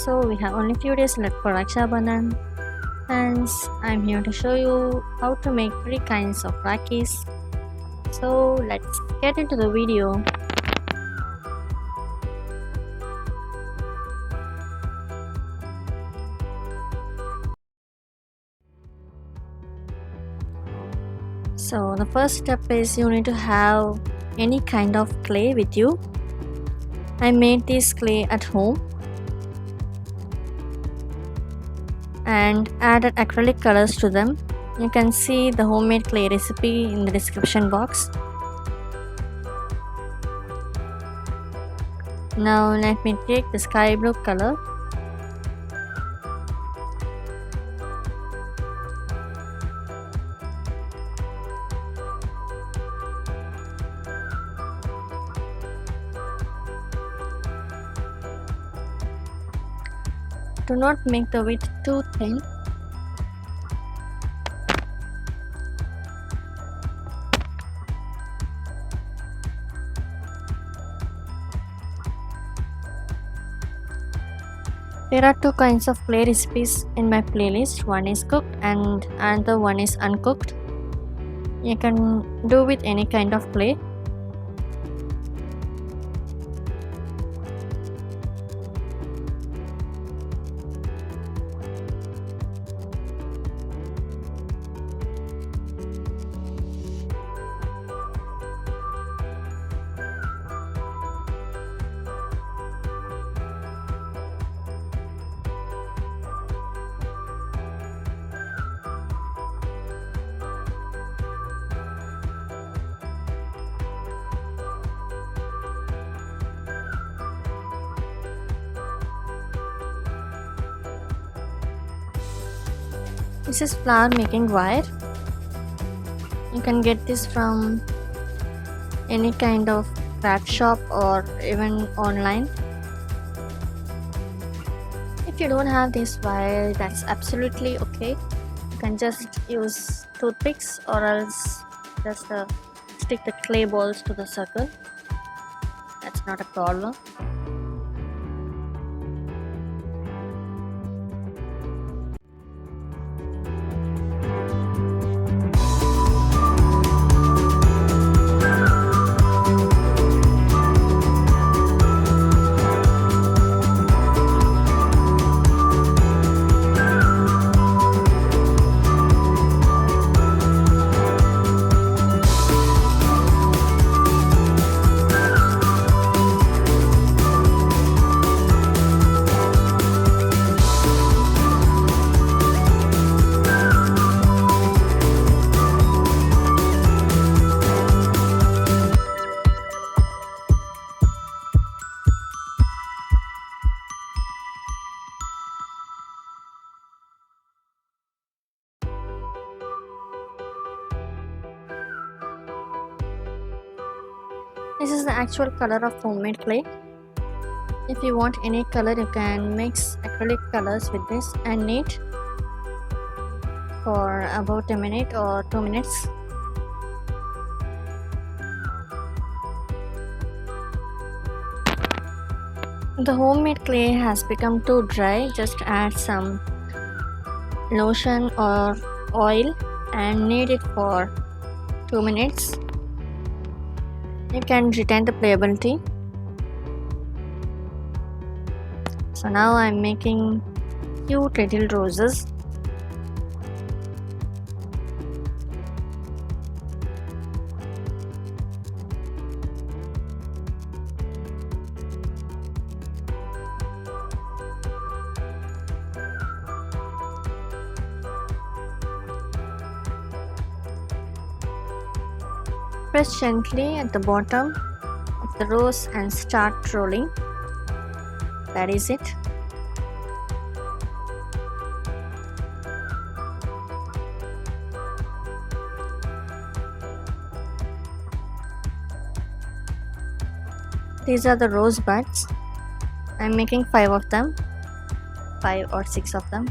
So we have only few days left for Rakshabandhan. Hence, I'm here to show you how to make 3 kinds of Rakhis. So let's get into the video. So the first step is you need to have any kind of clay with you. I made this clay at home and added acrylic colors to them. You can see the homemade clay recipe in the description box. Now let me take the sky blue color . Do not make the width too thin. There are 2 kinds of clay recipes in my playlist. One is cooked and another one is uncooked. You can do with any kind of clay. This is flower making wire. You can get this from any kind of craft shop or even online. If you don't have this wire, that's absolutely okay. You can just use toothpicks or else just stick the clay balls to the circle. That's not a problem. This is the actual color of homemade clay. If you want any color, you can mix acrylic colors with this and knead for about a minute or 2 minutes. The homemade clay has become too dry. Just add some lotion or oil and knead it for 2 minutes. You can retain the playability. So now I'm making cute little roses. Press gently at the bottom of the rose and start rolling. That is it. These are the rose buds. I'm making 5 of them, 5 or 6 of them.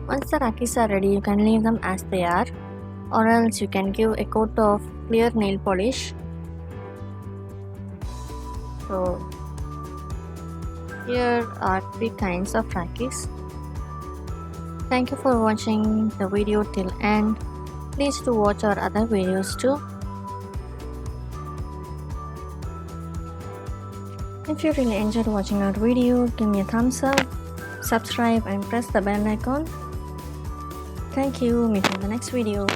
Once the Rakhis are ready, you can leave them as they are, or else you can give a coat of clear nail polish. So here are 3 kinds of Rakhis. Thank you for watching the video till end. Please do watch our other videos too. If you really enjoyed watching our video, give me a thumbs up, subscribe and press the bell icon. Thank you. Meet you in the next video.